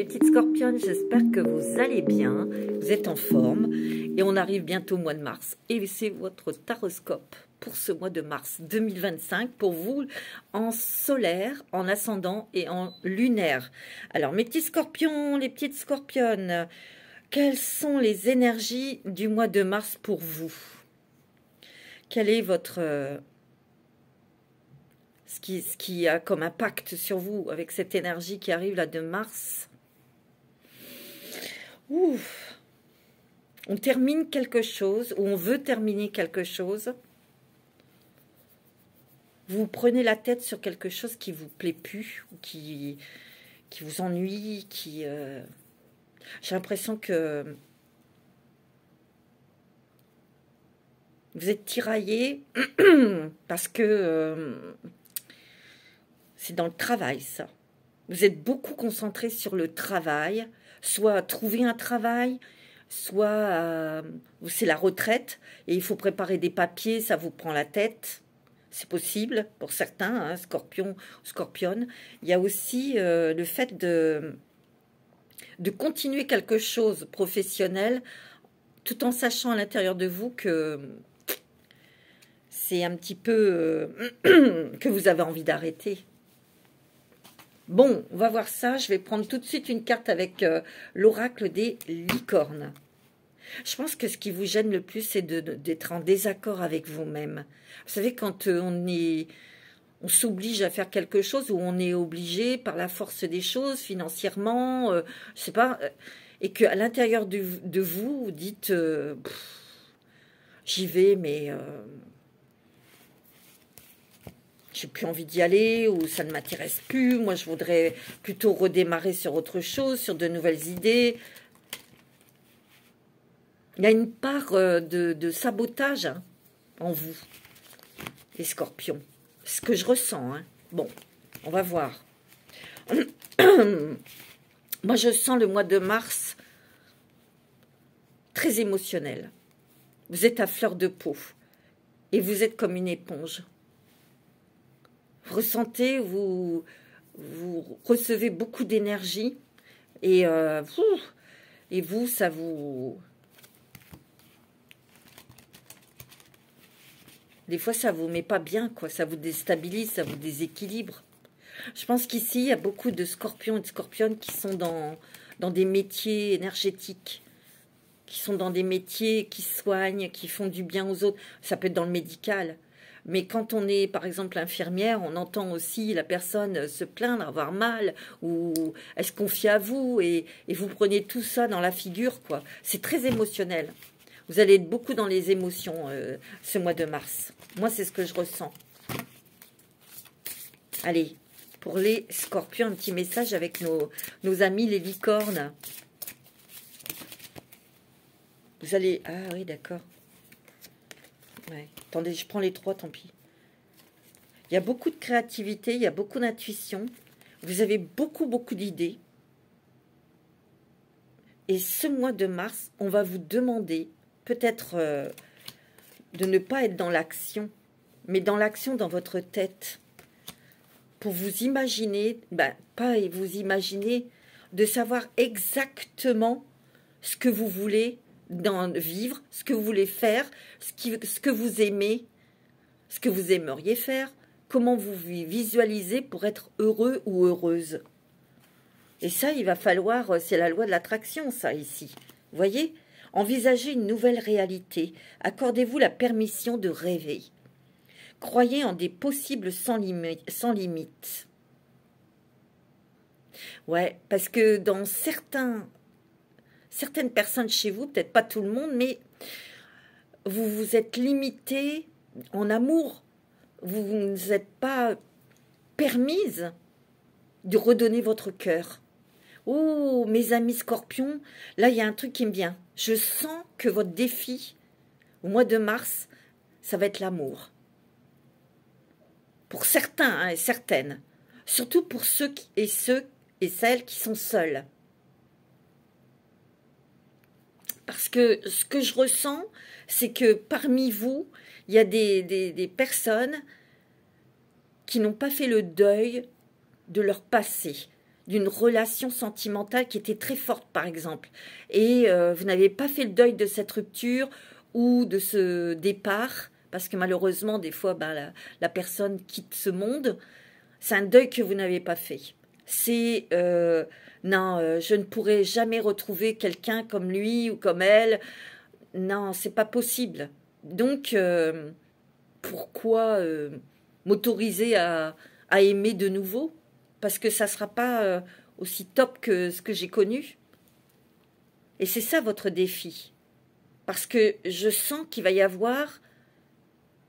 petites scorpionnes, j'espère que vous allez bien, vous êtes en forme et on arrive bientôt au mois de mars. Et c'est votre taroscope pour ce mois de mars 2025 pour vous en solaire, en ascendant et en lunaire. Alors mes petits scorpions, les petites scorpionnes, quelles sont les énergies du mois de mars pour vous? Quel est votre... ce qui a comme impact sur vous avec cette énergie qui arrive là de mars? Ouf. On termine quelque chose, ou on veut terminer quelque chose. Vous prenez la tête sur quelque chose qui vous plaît plus, ou qui vous ennuie, qui... J'ai l'impression que vous êtes tiraillé parce que c'est dans le travail, ça. Vous êtes beaucoup concentré sur le travail, soit trouver un travail, soit c'est la retraite et il faut préparer des papiers, ça vous prend la tête. C'est possible pour certains, hein, scorpion, scorpionne. Il y a aussi le fait de continuer quelque chose professionnel tout en sachant à l'intérieur de vous que c'est un petit peu que vous avez envie d'arrêter. Bon, on va voir ça. Je vais prendre tout de suite une carte avec l'oracle des licornes. Je pense que ce qui vous gêne le plus, c'est d'être en désaccord avec vous-même. Vous savez, quand on s'oblige à faire quelque chose où on est obligé par la force des choses, financièrement, je sais pas, et qu'à l'intérieur de vous, vous dites j'y vais, mais j'ai plus envie d'y aller, ou ça ne m'intéresse plus, moi je voudrais plutôt redémarrer sur autre chose, sur de nouvelles idées. Il y a une part de sabotage hein, en vous, les scorpions. Ce que je ressens. Hein. Bon, on va voir. Moi, je sens le mois de mars très émotionnel. Vous êtes à fleur de peau et vous êtes comme une éponge. Vous ressentez, vous recevez beaucoup d'énergie et vous, ça vous... Des fois, ça vous met pas bien, quoi. Ça vous déstabilise, ça vous déséquilibre. Je pense qu'ici, il y a beaucoup de scorpions et de scorpionnes qui sont dans des métiers énergétiques, qui sont dans des métiers qui soignent, qui font du bien aux autres. Ça peut être dans le médical. Mais quand on est, par exemple, infirmière, on entend aussi la personne se plaindre, avoir mal, ou elle se confie à vous, et vous prenez tout ça dans la figure, quoi. C'est très émotionnel. Vous allez être beaucoup dans les émotions ce mois de mars. Moi, c'est ce que je ressens. Allez, pour les scorpions, un petit message avec nos amis les licornes. Vous allez... Ah oui, d'accord. Ouais. Attendez, je prends les trois, tant pis. Il y a beaucoup de créativité, il y a beaucoup d'intuition. Vous avez beaucoup d'idées. Et ce mois de mars, on va vous demander... peut-être de ne pas être dans l'action, mais dans l'action dans votre tête. Pour vous imaginer, pas vous imaginer, de savoir exactement ce que vous voulez vivre, ce que vous voulez faire, ce que vous aimez, ce que vous aimeriez faire, comment vous visualisez pour être heureux ou heureuse. Et ça, il va falloir, c'est la loi de l'attraction, ça, ici. Vous voyez ? Envisagez une nouvelle réalité. Accordez-vous la permission de rêver. Croyez en des possibles sans limite. Ouais, parce que dans certaines personnes chez vous, peut-être pas tout le monde, mais vous vous êtes limité en amour. Vous ne vous êtes pas permise de redonner votre cœur. Oh, mes amis scorpions, là, il y a un truc qui me vient. Je sens que votre défi, au mois de mars, ça va être l'amour. Pour certains hein, et certaines. Surtout pour ceux et celles qui sont seuls. Parce que ce que je ressens, c'est que parmi vous, il y a des personnes qui n'ont pas fait le deuil de leur passé. d'une relation sentimentale qui était très forte, par exemple. Et vous n'avez pas fait le deuil de cette rupture ou de ce départ, parce que malheureusement, des fois, ben, la personne quitte ce monde. C'est un deuil que vous n'avez pas fait. C'est, non, je ne pourrai jamais retrouver quelqu'un comme lui ou comme elle. Non, c'est pas possible. Donc, pourquoi m'autoriser à aimer de nouveau? Parce que ça ne sera pas aussi top que ce que j'ai connu. Et c'est ça votre défi. Parce que je sens qu'il va y avoir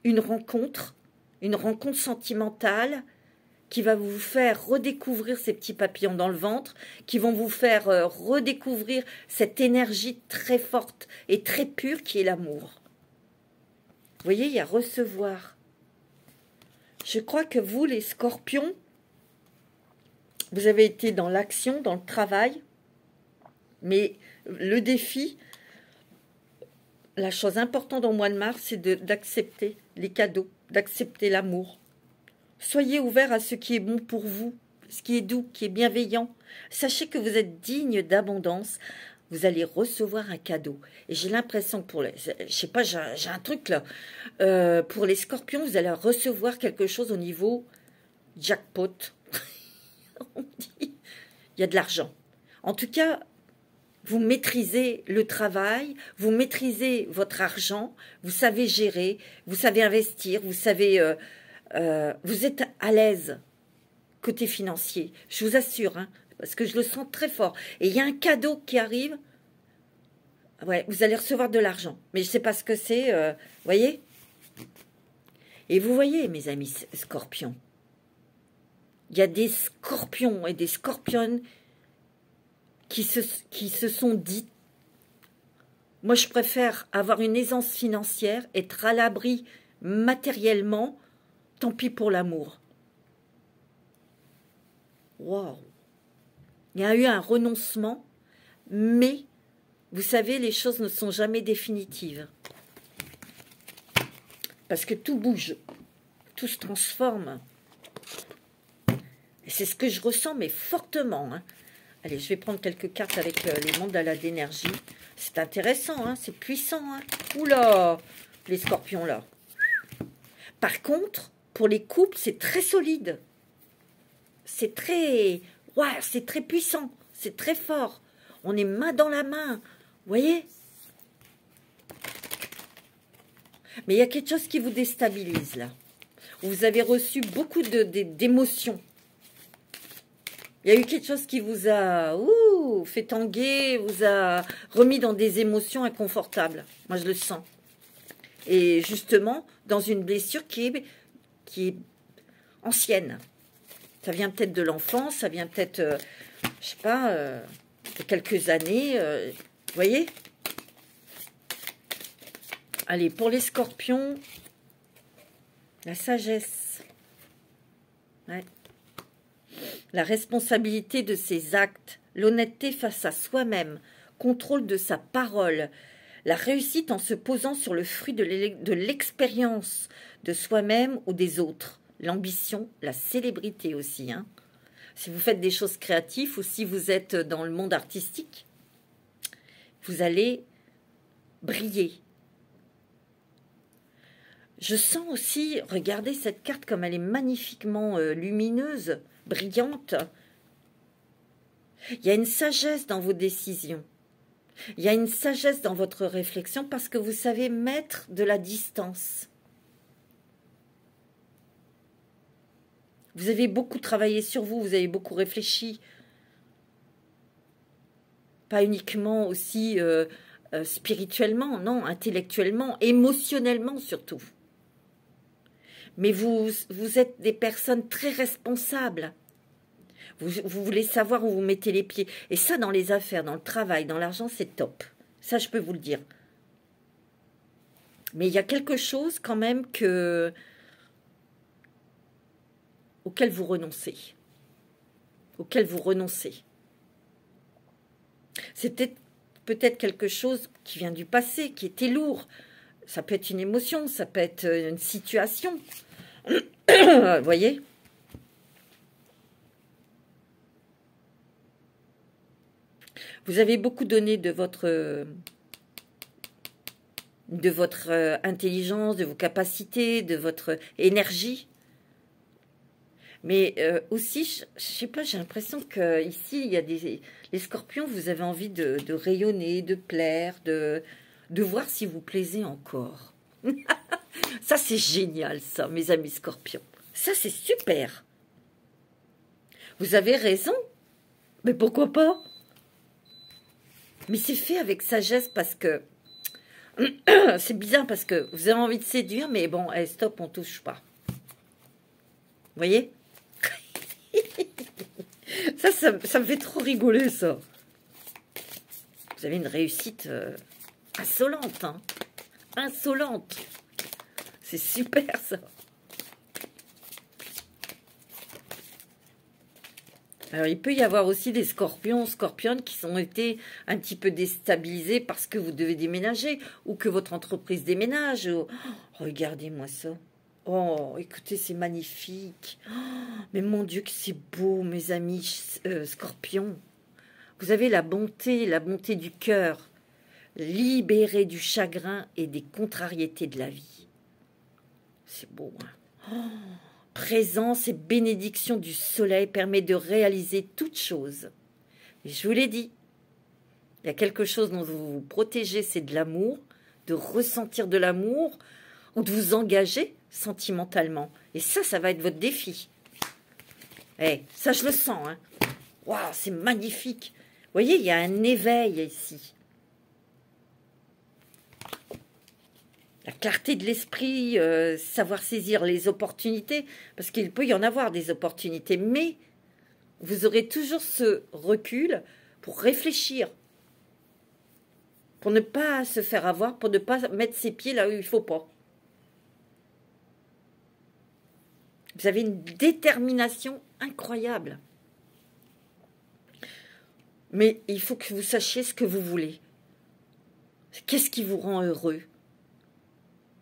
une rencontre sentimentale qui va vous faire redécouvrir ces petits papillons dans le ventre, qui vont vous faire redécouvrir cette énergie très forte et très pure qui est l'amour. Vous voyez, il y a recevoir. Je crois que vous, les scorpions, vous avez été dans l'action, dans le travail, mais le défi, la chose importante au mois de mars, c'est d'accepter les cadeaux, d'accepter l'amour. Soyez ouverts à ce qui est bon pour vous, ce qui est doux, qui est bienveillant. Sachez que vous êtes digne d'abondance. Vous allez recevoir un cadeau. Et j'ai l'impression que pour les... Je sais pas, j'ai un truc là. Pour les scorpions, vous allez recevoir quelque chose au niveau jackpot. On dit, il y a de l'argent. En tout cas, vous maîtrisez le travail, vous maîtrisez votre argent, vous savez gérer, vous savez investir, vous savez... vous êtes à l'aise côté financier, je vous assure, hein, parce que je le sens très fort. Et il y a un cadeau qui arrive, ouais, vous allez recevoir de l'argent, mais je ne sais pas ce que c'est, voyez. Et vous voyez, mes amis scorpions, il y a des scorpions et des scorpionnes qui se sont dit, moi je préfère avoir une aisance financière, être à l'abri matériellement, tant pis pour l'amour. Waouh! Il y a eu un renoncement, mais vous savez, les choses ne sont jamais définitives. Parce que tout bouge, tout se transforme. Et c'est ce que je ressens, mais fortement. Hein. Allez, je vais prendre quelques cartes avec les mandales d'énergie. C'est intéressant, hein, c'est puissant. Hein. Oula, les scorpions là. Par contre, pour les couples, c'est très solide. C'est très... Ouais, c'est très puissant. C'est très fort. On est main dans la main. Vous voyez? Mais il y a quelque chose qui vous déstabilise, là. Vous avez reçu beaucoup d'émotions. Il y a eu quelque chose qui vous a fait tanguer, vous a remis dans des émotions inconfortables. Moi, je le sens. Et justement, dans une blessure qui est ancienne. Ça vient peut-être de l'enfance, ça vient peut-être, je sais pas, de quelques années. Vous voyez? Allez, pour les scorpions, la sagesse. Ouais. La responsabilité de ses actes, l'honnêteté face à soi-même, contrôle de sa parole, la réussite en se posant sur le fruit de l'expérience de soi-même ou des autres. L'ambition, la célébrité aussi. Hein. Si vous faites des choses créatives ou si vous êtes dans le monde artistique, vous allez briller. Je sens aussi, regardez cette carte comme elle est magnifiquement lumineuse, brillante. Il y a une sagesse dans vos décisions. Il y a une sagesse dans votre réflexion parce que vous savez mettre de la distance. Vous avez beaucoup travaillé sur vous, vous avez beaucoup réfléchi. Pas uniquement aussi spirituellement, non, intellectuellement, émotionnellement surtout. Mais vous êtes des personnes très responsables. Vous voulez savoir où vous mettez les pieds. Et ça, dans les affaires, dans le travail, dans l'argent, c'est top. Ça, je peux vous le dire. Mais il y a quelque chose quand même auquel vous renoncez. Auquel vous renoncez. C'est peut-être quelque chose qui vient du passé, qui était lourd. Ça peut être une émotion, ça peut être une situation. Vous voyez ? Vous avez beaucoup donné de votre intelligence, de vos capacités, de votre énergie. Mais aussi, je sais pas, j'ai l'impression que ici il y a les scorpions, vous avez envie de rayonner, de plaire, de voir si vous plaisez encore. Ça, c'est génial, ça, mes amis scorpions. Ça, c'est super. Vous avez raison. Mais pourquoi pas? Mais c'est fait avec sagesse parce que... c'est bizarre parce que vous avez envie de séduire, mais bon, hey, stop, on touche pas. Vous voyez? ça me fait trop rigoler, ça. Vous avez une réussite insolente, hein. Insolente. C'est super, ça. Alors, il peut y avoir aussi des scorpions, scorpionnes qui ont été un petit peu déstabilisés parce que vous devez déménager ou que votre entreprise déménage. Oh, regardez-moi ça. Oh, écoutez, c'est magnifique. Oh, mais mon Dieu, que c'est beau, mes amis scorpions. Vous avez la bonté du cœur, libérée du chagrin et des contrariétés de la vie. C'est beau, hein. Oh, présence et bénédiction du soleil permet de réaliser toute chose. Et je vous l'ai dit, il y a quelque chose dont vous vous protégez, c'est de l'amour, de ressentir de l'amour ou de vous engager sentimentalement. Et ça va être votre défi. Eh, ça, je le sens, hein. Waouh, c'est magnifique. Vous voyez, il y a un éveil ici. La clarté de l'esprit, savoir saisir les opportunités, parce qu'il peut y en avoir des opportunités, mais vous aurez toujours ce recul pour réfléchir, pour ne pas se faire avoir, pour ne pas mettre ses pieds là où il ne faut pas. Vous avez une détermination incroyable. Mais il faut que vous sachiez ce que vous voulez. Qu'est-ce qui vous rend heureux?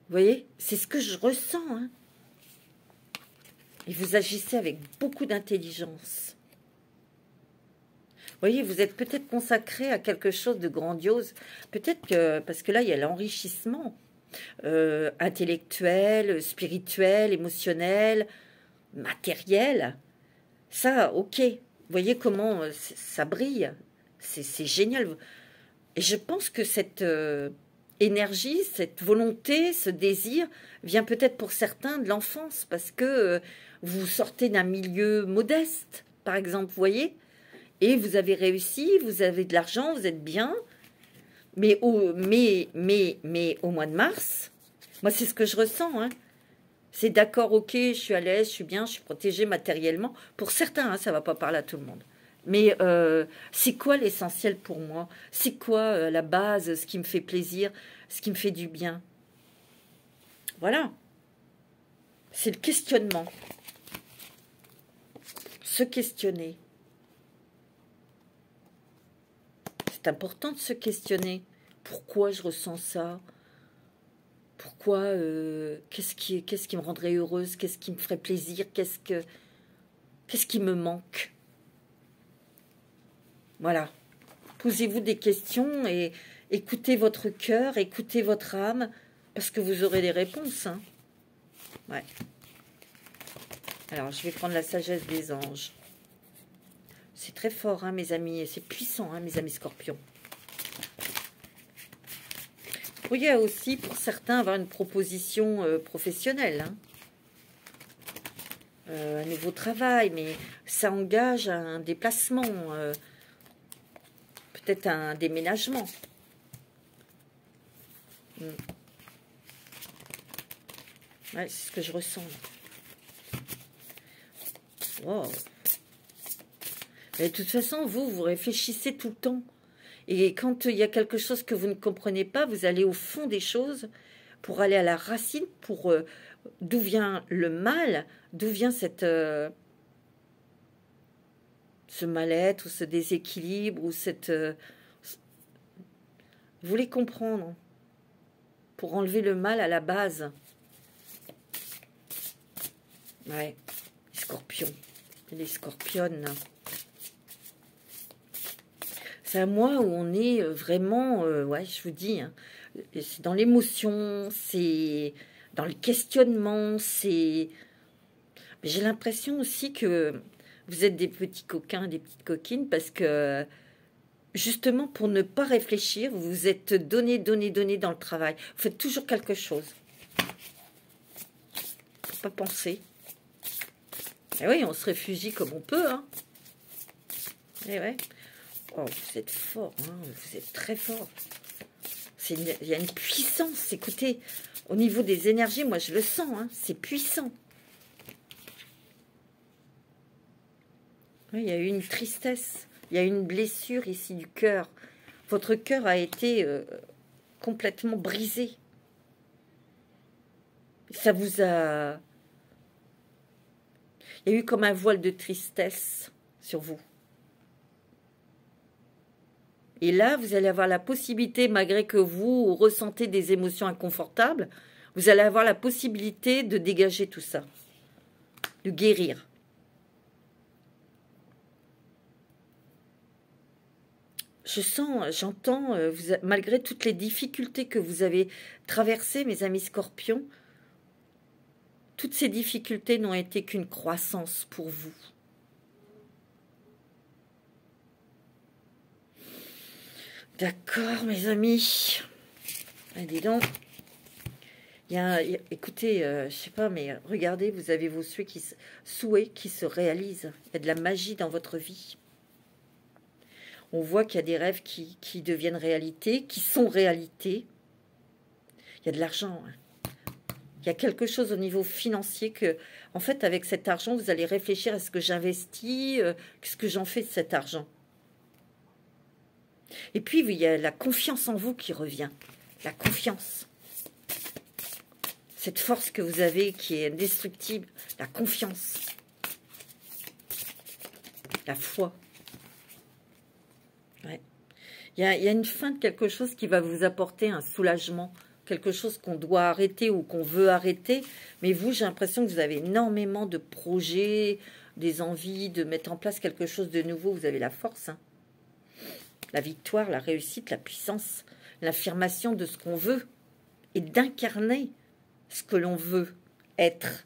Vous voyez, c'est ce que je ressens, hein. Et vous agissez avec beaucoup d'intelligence. Vous voyez, vous êtes peut-être consacré à quelque chose de grandiose. Peut-être que, parce que là, il y a l'enrichissement intellectuel, spirituel, émotionnel, matériel. Ça, ok. Vous voyez comment ça brille. C'est génial. Et je pense que cette... énergie, cette volonté, ce désir vient peut-être pour certains de l'enfance parce que vous sortez d'un milieu modeste, par exemple, vous voyez, et vous avez réussi, vous avez de l'argent, vous êtes bien, mais au mois de mars, moi c'est ce que je ressens, hein. C'est d'accord, ok, je suis à l'aise, je suis bien, je suis protégée matériellement. Pour certains, hein, ça ne va pas parler à tout le monde. Mais c'est quoi l'essentiel pour moi? C'est quoi la base, ce qui me fait plaisir, ce qui me fait du bien? Voilà. C'est le questionnement. Se questionner. C'est important de se questionner. Pourquoi je ressens ça? Pourquoi qu'est-ce qui me rendrait heureuse? Qu'est-ce qui me ferait plaisir? Qu'est-ce qui me manque? Voilà. Posez-vous des questions et écoutez votre cœur, écoutez votre âme, parce que vous aurez les réponses, hein. Ouais. Alors, je vais prendre la sagesse des anges. C'est très fort, hein, mes amis, et c'est puissant, hein, mes amis scorpions. Vous pourriez aussi, pour certains, avoir une proposition professionnelle, hein. Un nouveau travail, mais ça engage un déplacement, peut-être un déménagement. Ouais, c'est ce que je ressens. Wow. Mais de toute façon, vous réfléchissez tout le temps. Et quand il y a quelque chose que vous ne comprenez pas, vous allez au fond des choses pour aller à la racine, pour d'où vient le mal, d'où vient ce mal-être, ou ce déséquilibre, ou cette... vous voulez comprendre, pour enlever le mal à la base. Ouais, les scorpions, les scorpionnes. C'est un mois où on est vraiment, ouais, je vous dis, hein, c'est dans l'émotion, c'est dans le questionnement, c'est... J'ai l'impression aussi que vous êtes des petits coquins, des petites coquines, parce que justement, pour ne pas réfléchir, vous vous êtes donné dans le travail. Vous faites toujours quelque chose. Faut pas penser. Et oui, on se réfugie comme on peut, hein. Et ouais. Oh, vous êtes fort, hein. Vous êtes très fort. Il y a une puissance, écoutez, au niveau des énergies, moi je le sens, hein, c'est puissant. Oui, il y a eu une tristesse, il y a eu une blessure ici du cœur. Votre cœur a été complètement brisé. Ça vous a... Il y a eu comme un voile de tristesse sur vous. Et là, vous allez avoir la possibilité, malgré que vous ressentez des émotions inconfortables, vous allez avoir la possibilité de dégager tout ça, de guérir. Je sens, j'entends, malgré toutes les difficultés que vous avez traversées, mes amis scorpions, toutes ces difficultés n'ont été qu'une croissance pour vous. D'accord, mes amis. Dis donc. Écoutez, je sais pas, mais regardez, vous avez vos souhaits qui se réalisent. Il y a de la magie dans votre vie. On voit qu'il y a des rêves qui deviennent réalité, qui sont réalité. Il y a de l'argent. Hein. Il y a quelque chose au niveau financier que, en fait, avec cet argent, vous allez réfléchir à ce que j'investis, qu'est-ce que j'en fais de cet argent. Et puis, il y a la confiance en vous qui revient. La confiance. Cette force que vous avez qui est indestructible. La confiance. La foi. Ouais. Il y a une fin de quelque chose qui va vous apporter un soulagement. Quelque chose qu'on doit arrêter ou qu'on veut arrêter. Mais vous, j'ai l'impression que vous avez énormément de projets, des envies de mettre en place quelque chose de nouveau. Vous avez la force, hein. La victoire, la réussite, la puissance, l'affirmation de ce qu'on veut et d'incarner ce que l'on veut être.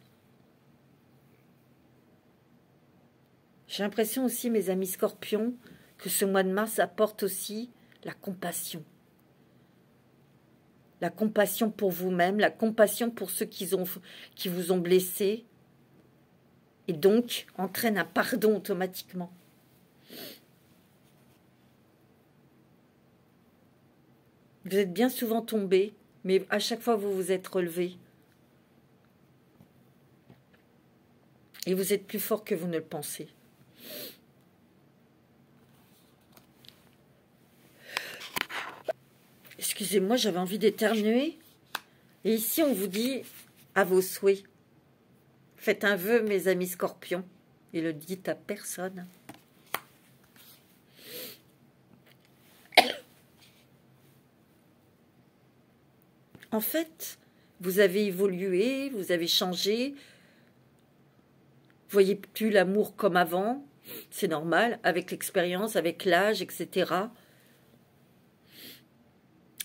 J'ai l'impression aussi, mes amis scorpions, que ce mois de mars apporte aussi la compassion. La compassion pour vous-même, la compassion pour ceux qui vous ont blessé et donc entraîne un pardon automatiquement. Vous êtes bien souvent tombé, mais à chaque fois, vous vous êtes relevé. Et vous êtes plus fort que vous ne le pensez. Excusez-moi, j'avais envie d'éternuer. Et ici, on vous dit à vos souhaits. Faites un vœu, mes amis scorpions. Et le dites à personne. En fait, vous avez évolué, vous avez changé. Vous voyez plus l'amour comme avant. C'est normal, avec l'expérience, avec l'âge, etc.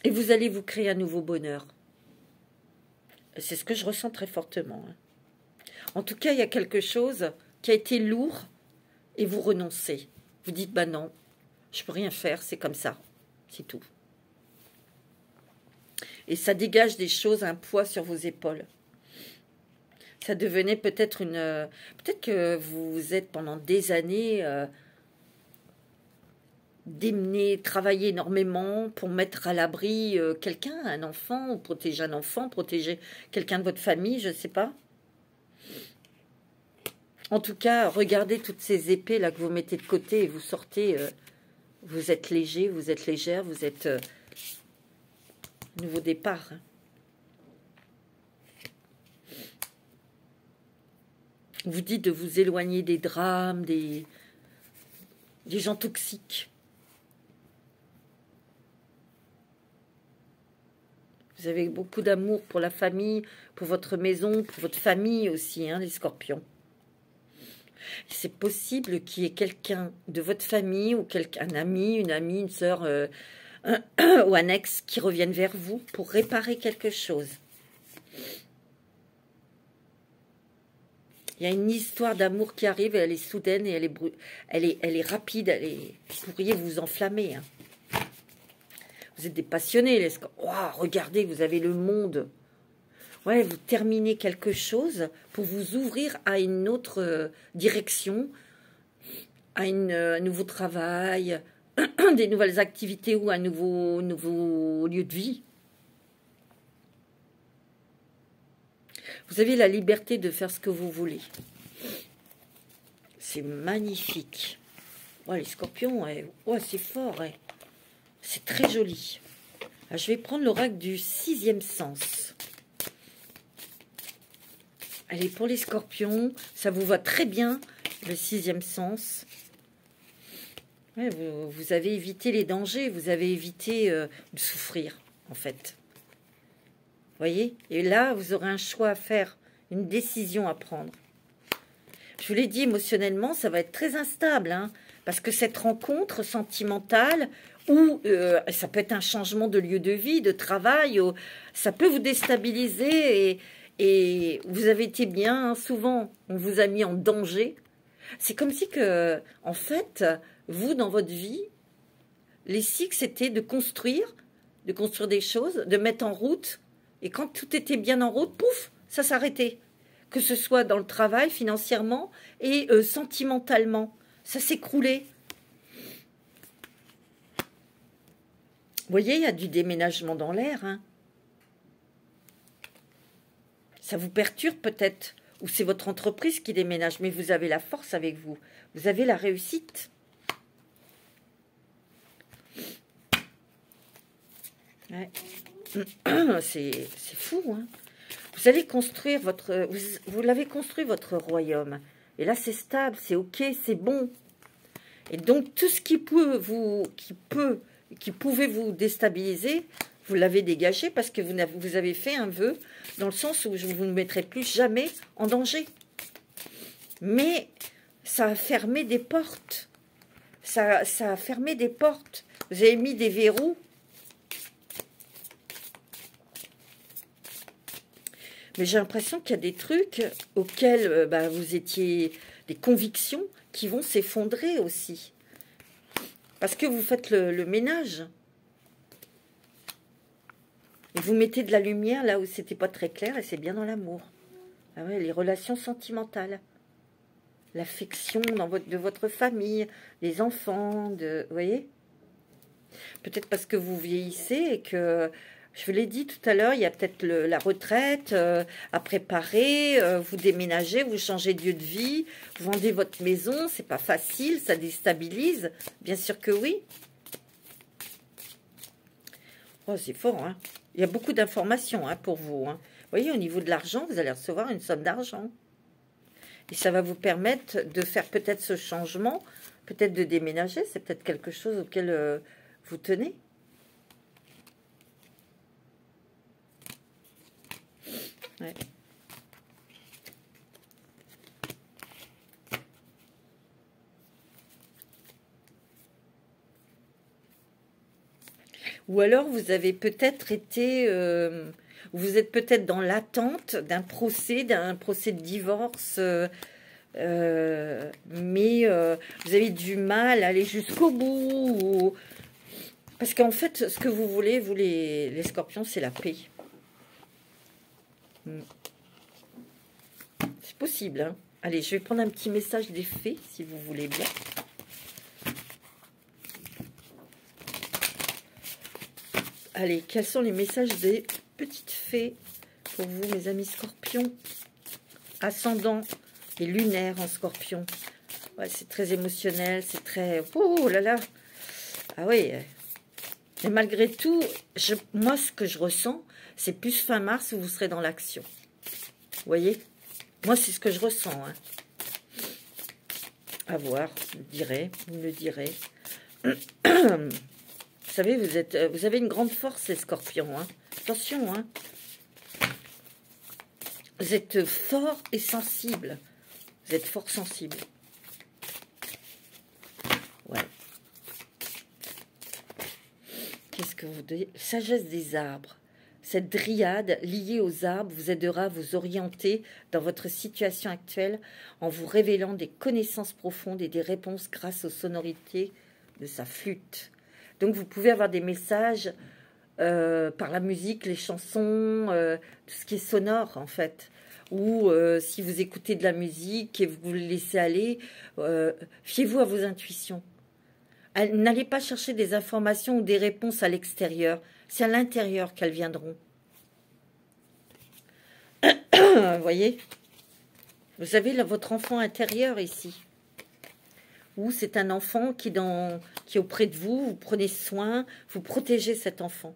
Et vous allez vous créer un nouveau bonheur. C'est ce que je ressens très fortement. En tout cas, il y a quelque chose qui a été lourd et vous renoncez. Vous dites, bah non, je peux rien faire, c'est comme ça. C'est tout. Et ça dégage des choses, un poids sur vos épaules. Ça devenait peut-être une... peut-être que vous êtes pendant des années démené, travaillé énormément pour mettre à l'abri quelqu'un, un enfant, ou protéger un enfant, protéger quelqu'un de votre famille, je ne sais pas. En tout cas, regardez toutes ces épées là que vous mettez de côté et vous sortez. Vous êtes léger, vous êtes légère, vous êtes... nouveau départ. Vous dites de vous éloigner des drames, des gens toxiques. Vous avez beaucoup d'amour pour la famille, pour votre maison, pour votre famille aussi, hein, les scorpions. C'est possible qu'il y ait quelqu'un de votre famille ou un ami, une amie, une sœur ou un ex qui revienne vers vous pour réparer quelque chose. Il y a une histoire d'amour qui arrive, et elle est soudaine et elle est rapide. Vous pourriez vous enflammer. Hein. Vous êtes des passionnés, les Scorpions. Oh, regardez, vous avez le monde. Ouais, vous terminez quelque chose pour vous ouvrir à une autre direction, à un nouveau travail, des nouvelles activités ou un nouveau lieu de vie. Vous avez la liberté de faire ce que vous voulez. C'est magnifique. Ouais, les Scorpions, ouais, c'est fort. Ouais. C'est très joli. Alors, je vais prendre l'oracle du 6e sens. Allez, pour les Scorpions, ça vous va très bien, le 6e sens. Ouais, vous avez évité les dangers, vous avez évité de souffrir, en fait. Voyez? Et là, vous aurez un choix à faire, une décision à prendre. Je vous l'ai dit, émotionnellement, ça va être très instable, hein, parce que cette rencontre sentimentale, ou ça peut être un changement de lieu de vie, de travail, ça peut vous déstabiliser et vous avez été bien, hein, souvent, on vous a mis en danger. C'est comme si que, en fait, vous, dans votre vie, les cycles, c'était de construire des choses, de mettre en route. Et quand tout était bien en route, pouf, ça s'arrêtait. Que ce soit dans le travail, financièrement et sentimentalement. Ça s'écroulait. Vous voyez, il y a du déménagement dans l'air. Hein. Ça vous perturbe peut-être. Ou c'est votre entreprise qui déménage. Mais vous avez la force avec vous. Vous avez la réussite. Ouais. C'est fou, hein. Vous allez construire vous l'avez construit votre royaume. Et là, c'est stable, c'est ok, c'est bon. Et donc, tout ce qui pouvait vous déstabiliser, vous l'avez dégagé parce que vous avez fait un vœu dans le sens où vous ne mettrez plus jamais en danger. Mais ça a fermé des portes. Ça a fermé des portes. Vous avez mis des verrous. Mais j'ai l'impression qu'il y a des trucs auxquels vous étiez... des convictions qui vont s'effondrer aussi. Parce que vous faites le ménage. Et vous mettez de la lumière là où c'était pas très clair et c'est bien dans l'amour. Ah ouais, les relations sentimentales. L'affection de votre famille, les enfants, vous voyez? Peut-être parce que vous vieillissez et que... Je vous l'ai dit tout à l'heure, il y a peut-être la retraite à préparer, vous déménagez, vous changez de lieu de vie, vous vendez votre maison, c'est pas facile, ça déstabilise, bien sûr que oui. Oh, c'est fort, hein. Il y a beaucoup d'informations hein, pour vous. Hein. Vous voyez, au niveau de l'argent, vous allez recevoir une somme d'argent. Et ça va vous permettre de faire peut-être ce changement, peut-être de déménager, c'est peut-être quelque chose auquel vous tenez. Ouais. Ou alors vous avez peut-être été, vous êtes peut-être dans l'attente d'un procès de divorce, mais vous avez du mal à aller jusqu'au bout. Parce qu'en fait, ce que vous voulez, vous les Scorpions, c'est la paix. C'est possible, hein. Allez, je vais prendre un petit message des fées, si vous voulez bien. Allez, quels sont les messages des petites fées pour vous, mes amis Scorpions? Ascendant et lunaire en Scorpion. Ouais, c'est très émotionnel, c'est très... Oh là là. Ah oui. Mais malgré tout, moi, ce que je ressens, c'est plus fin mars où vous serez dans l'action. Vous voyez? Moi, c'est ce que je ressens. Hein. À voir, vous me le direz. Vous savez, vous avez une grande force, les Scorpions. Hein. Attention, hein. Vous êtes fort et sensible. Vous êtes fort sensible. que vous devez... Sagesse des arbres. Cette dryade liée aux arbres vous aidera à vous orienter dans votre situation actuelle en vous révélant des connaissances profondes et des réponses grâce aux sonorités de sa flûte. Donc vous pouvez avoir des messages par la musique, les chansons, tout ce qui est sonore en fait. Ou si vous écoutez de la musique et vous vous laissez aller, fiez-vous à vos intuitions. N'allez pas chercher des informations ou des réponses à l'extérieur. C'est à l'intérieur qu'elles viendront. Vous voyez? Vous avez là, votre enfant intérieur ici. Ou c'est un enfant qui est auprès de vous, vous prenez soin, vous protégez cet enfant.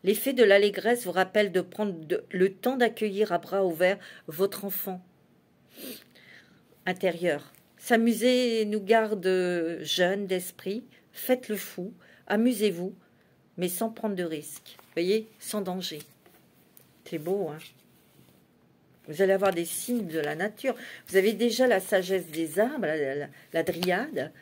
L'effet de l'allégresse vous rappelle de prendre le temps d'accueillir à bras ouverts votre enfant intérieur. S'amuser nous garde jeunes d'esprit. Faites le fou, amusez-vous, mais sans prendre de risques. Vous voyez, sans danger. C'est beau, hein? Vous allez avoir des signes de la nature. Vous avez déjà la sagesse des arbres, la dryade.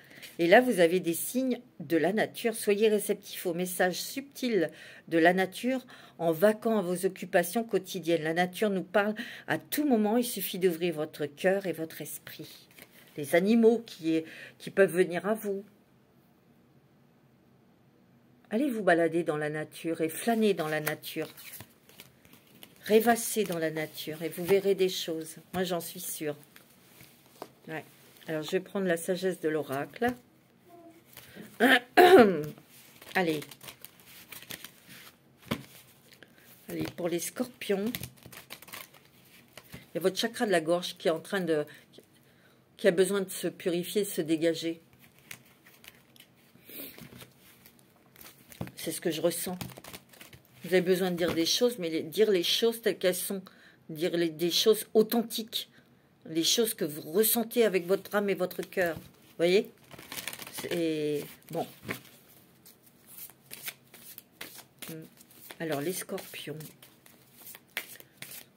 Et là, vous avez des signes de la nature. Soyez réceptifs aux messages subtils de la nature en vaquant à vos occupations quotidiennes. La nature nous parle à tout moment. Il suffit d'ouvrir votre cœur et votre esprit. Les animaux qui peuvent venir à vous. Allez vous balader dans la nature et flâner dans la nature. Rêvassez dans la nature et vous verrez des choses. Moi, j'en suis sûre. Ouais. Alors, je vais prendre la sagesse de l'oracle. Allez. Allez, pour les scorpions. Il y a votre chakra de la gorge qui est en train de... qui a besoin de se purifier, de se dégager. C'est ce que je ressens. Vous avez besoin de dire des choses, mais dire les choses telles qu'elles sont. Dire des choses authentiques. Les choses que vous ressentez avec votre âme et votre cœur. Vous voyez? C'est bon. Alors, les scorpions.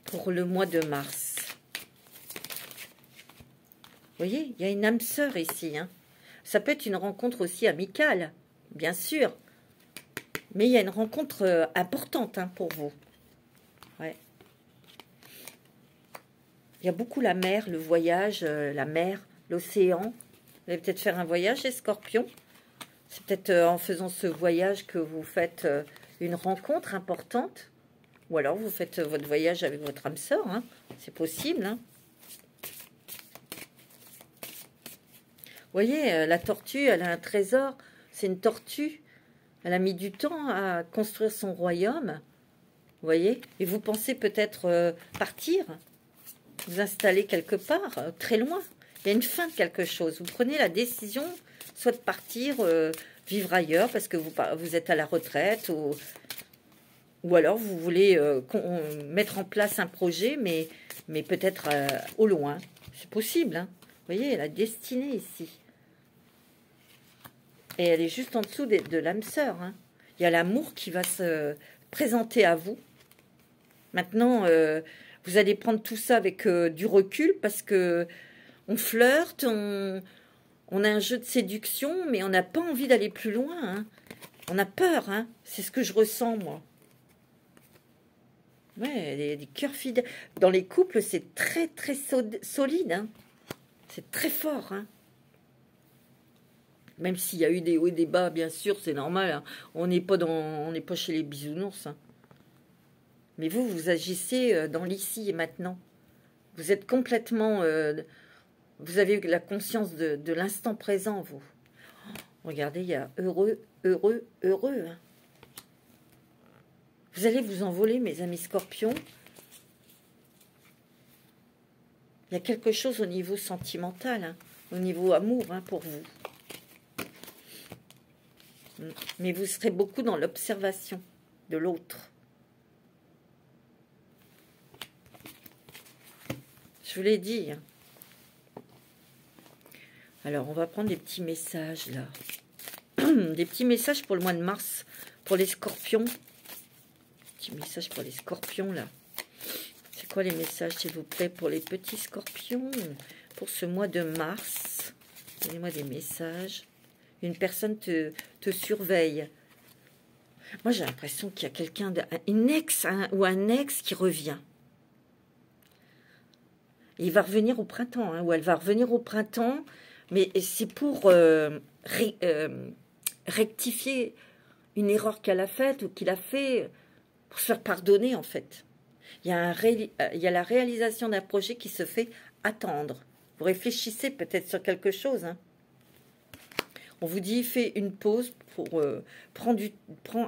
Pour le mois de mars. Vous voyez? Il y a une âme sœur ici. Hein. Ça peut être une rencontre aussi amicale, bien sûr. Mais il y a une rencontre importante hein, pour vous. Ouais. Il y a beaucoup la mer, le voyage, la mer, l'océan. Vous allez peut-être faire un voyage, les scorpions. C'est peut-être en faisant ce voyage que vous faites une rencontre importante. Ou alors vous faites votre voyage avec votre âme sœur. Hein. C'est possible. Hein. Vous voyez, la tortue, elle a un trésor. C'est une tortue. Elle a mis du temps à construire son royaume, vous voyez. Et vous pensez peut-être partir, vous installer quelque part, très loin. Il y a une fin de quelque chose. Vous prenez la décision, soit de partir, vivre ailleurs, parce que vous êtes à la retraite, ou alors vous voulez mettre en place un projet, mais peut-être au loin. C'est possible, hein. Vous voyez, la destinée ici. Et elle est juste en dessous de l'âme sœur. Hein. Il y a l'amour qui va se présenter à vous. Maintenant, vous allez prendre tout ça avec du recul parce que on flirte, on a un jeu de séduction, mais on n'a pas envie d'aller plus loin. Hein. On a peur. Hein. C'est ce que je ressens, moi. Ouais, des cœurs fidèles. Dans les couples, c'est très, très solide. Hein. C'est très fort. Hein. Même s'il y a eu des hauts et des bas, bien sûr, c'est normal. Hein. On n'est pas chez les bisounours. Hein. Mais vous agissez dans l'ici et maintenant. Vous êtes complètement... vous avez la conscience de l'instant présent, vous. Regardez, il y a heureux, heureux, heureux. Hein. Vous allez vous envoler, mes amis scorpions. Il y a quelque chose au niveau sentimental, hein, au niveau amour hein, pour vous. Mais vous serez beaucoup dans l'observation de l'autre. Je vous l'ai dit. Alors, on va prendre des petits messages, là. Des petits messages pour le mois de mars, pour les scorpions. Petits messages pour les scorpions, là. C'est quoi les messages, s'il vous plaît, pour les petits scorpions? Pour ce mois de mars. Donnez-moi des messages. Une personne te surveille. Moi, j'ai l'impression qu'il y a quelqu'un, une ex ou un ex qui revient. Il va revenir au printemps, hein, ou elle va revenir au printemps, mais c'est pour rectifier une erreur qu'elle a faite ou qu'il a fait, pour se faire pardonner, en fait. Il y a la réalisation d'un projet qui se fait attendre. Vous réfléchissez peut-être sur quelque chose, hein. On vous dit, fais une pause pour prends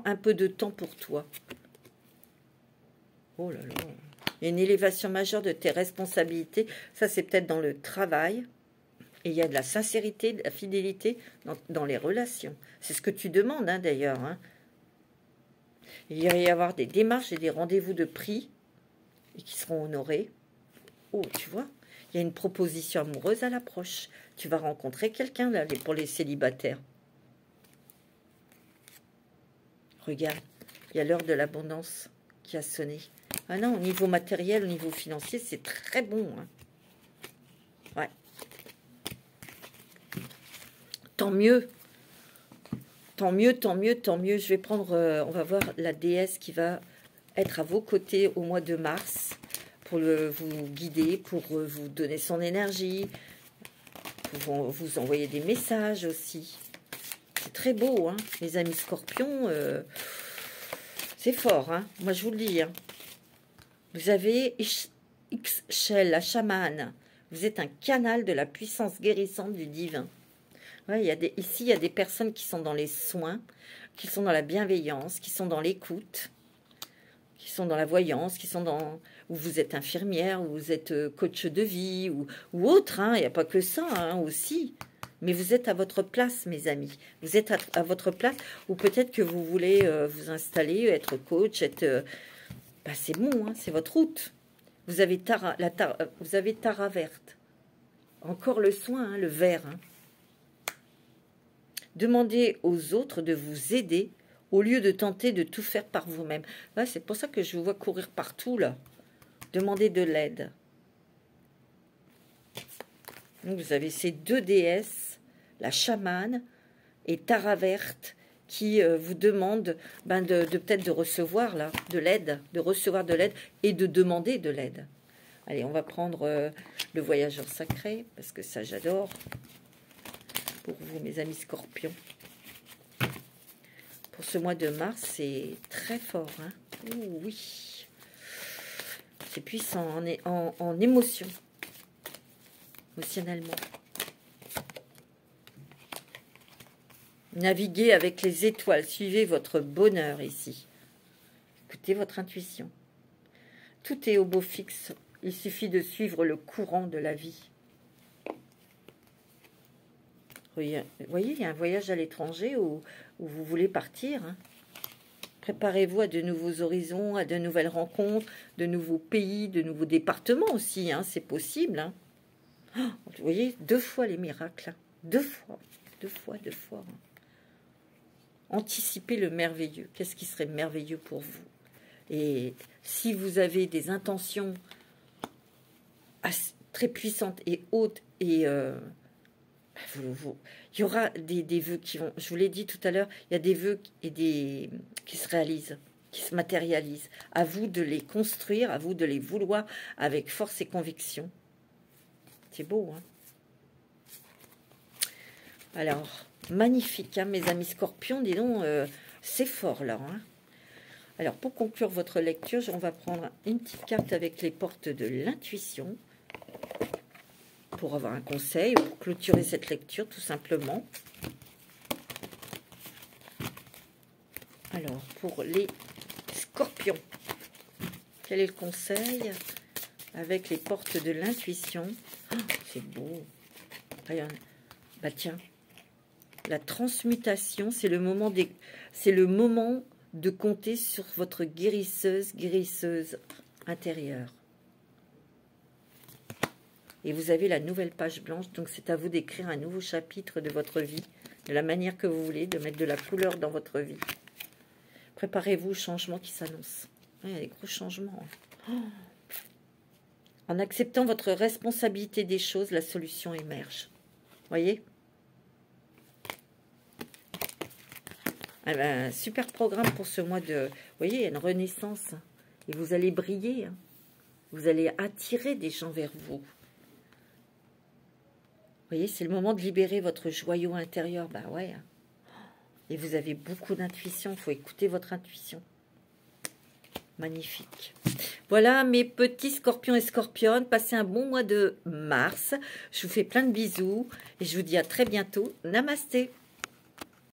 un peu de temps pour toi. Oh là là. Il y a une élévation majeure de tes responsabilités. Ça, c'est peut-être dans le travail. Et il y a de la sincérité, de la fidélité dans les relations. C'est ce que tu demandes, hein, d'ailleurs. Hein. Il va y avoir des démarches et des rendez-vous de prix et qui seront honorés. Oh, tu vois, il y a une proposition amoureuse à l'approche. Tu vas rencontrer quelqu'un, là, pour les célibataires. Regarde, il y a l'heure de l'abondance qui a sonné. Ah non, au niveau matériel, au niveau financier, c'est très bon. Hein. Ouais. Tant mieux. Tant mieux, tant mieux, tant mieux. Je vais prendre, on va voir la déesse qui va être à vos côtés au mois de mars pour vous guider, pour vous donner son énergie, pour vous envoyer des messages aussi. C'est très beau, hein, les amis scorpions. C'est fort, hein. Moi, je vous le dis. Hein. Vous avez Ixchel, la chamane. Vous êtes un canal de la puissance guérissante du divin. Ouais, ici, il y a des personnes qui sont dans les soins, qui sont dans la bienveillance, qui sont dans l'écoute, qui sont dans la voyance, qui sont dans... Ou vous êtes infirmière, ou vous êtes coach de vie, ou autre. Hein. Il n'y a pas que ça, hein, aussi. Mais vous êtes à votre place, mes amis. Vous êtes à votre place, ou peut-être que vous voulez vous installer, être coach, être... Bah, c'est bon, hein, c'est votre route. Vous avez Tara verte. Encore le soin, hein, le vert. Hein. Demandez aux autres de vous aider au lieu de tenter de tout faire par vous-même. Là, c'est pour ça que je vous vois courir partout, là. Demandez de l'aide. Donc, vous avez ces deux déesses, la chamane et Tara verte, qui vous demandent peut-être de recevoir là, de l'aide, de recevoir de l'aide et de demander de l'aide. Allez, on va prendre le voyageur sacré, parce que ça, j'adore. Pour vous, mes amis scorpions. Pour ce mois de mars, c'est très fort. Hein. Ouh, oui. C'est puissant en émotion. Émotionnellement. Naviguez avec les étoiles. Suivez votre bonheur ici. Écoutez votre intuition. Tout est au beau fixe. Il suffit de suivre le courant de la vie. Vous voyez, il y a un voyage à l'étranger où vous voulez partir. Hein. Préparez-vous à de nouveaux horizons, à de nouvelles rencontres, de nouveaux pays, de nouveaux départements aussi. Hein, c'est possible. Hein. Oh, vous voyez, 2 fois les miracles. Hein. 2 fois. 2 fois, 2 fois. Hein. Anticipez le merveilleux. Qu'est-ce qui serait merveilleux pour vous? Et si vous avez des intentions très puissantes et hautes, et il y aura des vœux qui vont... Je vous l'ai dit tout à l'heure, il y a des vœux qui se réalisent, qui se matérialisent. À vous de les construire, à vous de les vouloir avec force et conviction. C'est beau, hein? Alors... Magnifique, hein, mes amis scorpions, dis donc, c'est fort là. Hein. Alors, pour conclure votre lecture, on va prendre une petite carte avec les portes de l'intuition pour avoir un conseil, pour clôturer cette lecture, tout simplement. Alors, pour les scorpions, quel est le conseil avec les portes de l'intuition? Oh, c'est beau. Regarde. Bah tiens. La transmutation, c'est le moment de compter sur votre guérisseuse intérieure. Et vous avez la nouvelle page blanche, donc c'est à vous d'écrire un nouveau chapitre de votre vie, de la manière que vous voulez, de mettre de la couleur dans votre vie. Préparez-vous au changement qui s'annonce. Il y a des gros changements. Oh. En acceptant votre responsabilité des choses, la solution émerge. Voyez ? Eh ben, super programme pour ce mois de... Vous voyez, il y a une renaissance. Et vous allez briller. Hein. Vous allez attirer des gens vers vous. Vous voyez, c'est le moment de libérer votre joyau intérieur. Bah ouais. Hein. Et vous avez beaucoup d'intuition. Il faut écouter votre intuition. Magnifique. Voilà mes petits scorpions et scorpionnes. Passez un bon mois de mars. Je vous fais plein de bisous. Et je vous dis à très bientôt. Namasté.